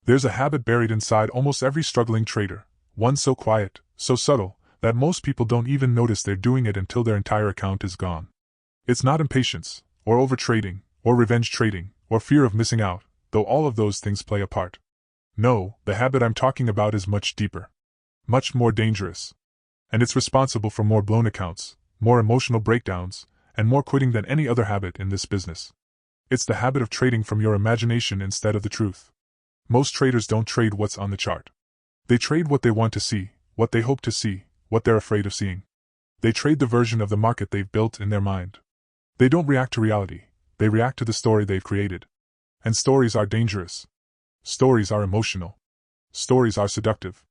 There's a habit buried inside almost every struggling trader, one so quiet, so subtle, that most people don't even notice they're doing it until their entire account is gone. It's not impatience, or overtrading, or revenge trading, or fear of missing out, though all of those things play a part. No, the habit I'm talking about is much deeper. Much more dangerous. And it's responsible for more blown accounts, more emotional breakdowns, and more quitting than any other habit in this business. It's the habit of trading from your imagination instead of the truth. Most traders don't trade what's on the chart. They trade what they want to see, what they hope to see, what they're afraid of seeing. They trade the version of the market they've built in their mind. They don't react to reality, they react to the story they've created. And stories are dangerous. Stories are emotional. Stories are seductive.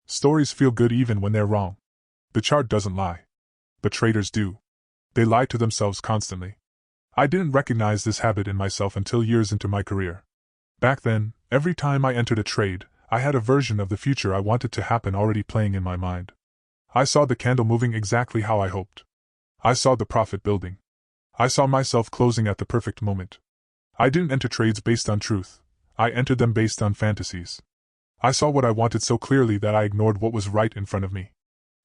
Stories feel good even when they're wrong. The chart doesn't lie. But traders do. They lie to themselves constantly. I didn't recognize this habit in myself until years into my career. Back then, every time I entered a trade, I had a version of the future I wanted to happen already playing in my mind. I saw the candle moving exactly how I hoped. I saw the profit building. I saw myself closing at the perfect moment. I didn't enter trades based on truth. I entered them based on fantasies. I saw what I wanted so clearly that I ignored what was right in front of me.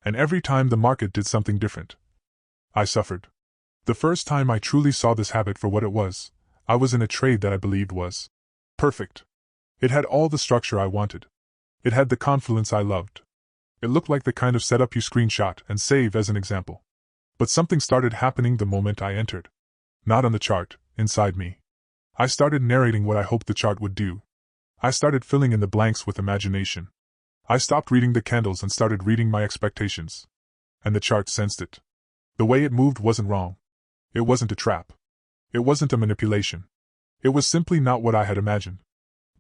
And every time the market did something different, I suffered. The first time I truly saw this habit for what it was, I was in a trade that I believed was perfect. It had all the structure I wanted. It had the confluence I loved. It looked like the kind of setup you screenshot and save as an example. But something started happening the moment I entered. Not on the chart, inside me. I started narrating what I hoped the chart would do. I started filling in the blanks with imagination. I stopped reading the candles and started reading my expectations. And the chart sensed it. The way it moved wasn't wrong. It wasn't a trap. It wasn't a manipulation. It was simply not what I had imagined.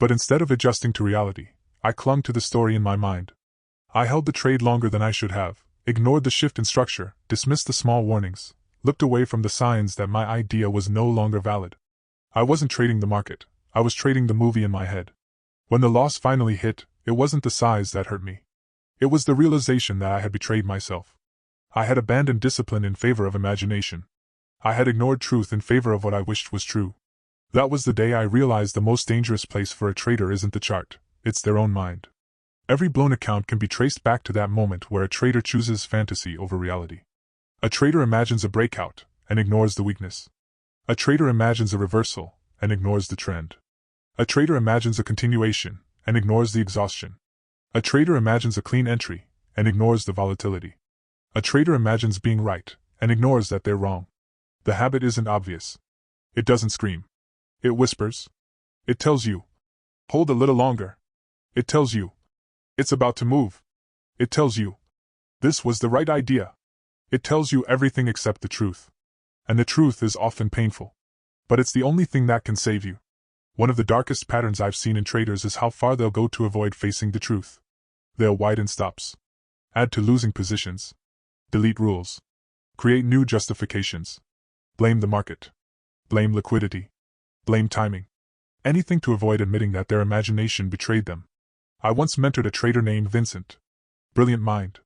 But instead of adjusting to reality, I clung to the story in my mind. I held the trade longer than I should have, ignored the shift in structure, dismissed the small warnings, looked away from the signs that my idea was no longer valid. I wasn't trading the market, I was trading the movie in my head. When the loss finally hit, it wasn't the size that hurt me. It was the realization that I had betrayed myself. I had abandoned discipline in favor of imagination. I had ignored truth in favor of what I wished was true. That was the day I realized the most dangerous place for a trader isn't the chart, it's their own mind. Every blown account can be traced back to that moment where a trader chooses fantasy over reality. A trader imagines a breakout and ignores the weakness. A trader imagines a reversal and ignores the trend. A trader imagines a continuation and ignores the exhaustion. A trader imagines a clean entry and ignores the volatility. A trader imagines being right and ignores that they're wrong. The habit isn't obvious. It doesn't scream. It whispers. It tells you, hold a little longer. It tells you, it's about to move. It tells you, this was the right idea. It tells you everything except the truth. And the truth is often painful. But it's the only thing that can save you. One of the darkest patterns I've seen in traders is how far they'll go to avoid facing the truth. They'll widen stops. Add to losing positions. Delete rules. Create new justifications. Blame the market. Blame liquidity. Blame timing. Anything to avoid admitting that their imagination betrayed them. I once mentored a trader named Vincent. Brilliant mind.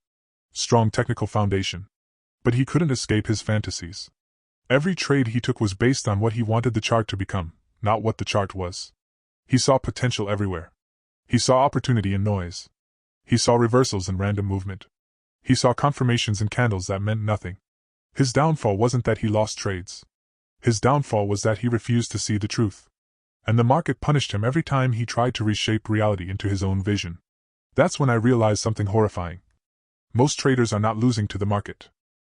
Strong technical foundation. But he couldn't escape his fantasies. Every trade he took was based on what he wanted the chart to become, not what the chart was. He saw potential everywhere. He saw opportunity in noise. He saw reversals in random movement. He saw confirmations in candles that meant nothing. His downfall wasn't that he lost trades. His downfall was that he refused to see the truth. And the market punished him every time he tried to reshape reality into his own vision. That's when I realized something horrifying. Most traders are not losing to the market.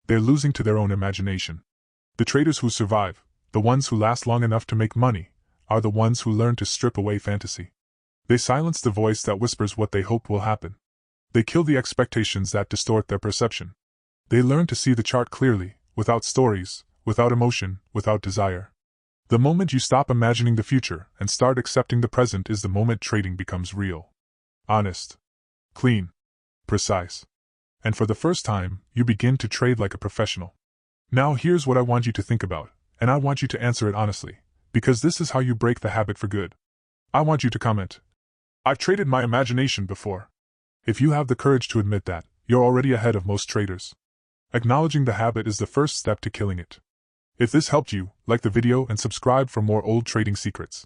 They're losing to their own imagination. The traders who survive, the ones who last long enough to make money, are the ones who learn to strip away fantasy. They silence the voice that whispers what they hope will happen. They kill the expectations that distort their perception. They learn to see the chart clearly, without stories, without emotion, without desire. The moment you stop imagining the future and start accepting the present is the moment trading becomes real. Honest. Clean. Precise. And for the first time, you begin to trade like a professional. Now here's what I want you to think about, and I want you to answer it honestly, because this is how you break the habit for good. I want you to comment, I've traded my imagination before. If you have the courage to admit that, you're already ahead of most traders. Acknowledging the habit is the first step to killing it. If this helped you, like the video and subscribe for more old trading secrets.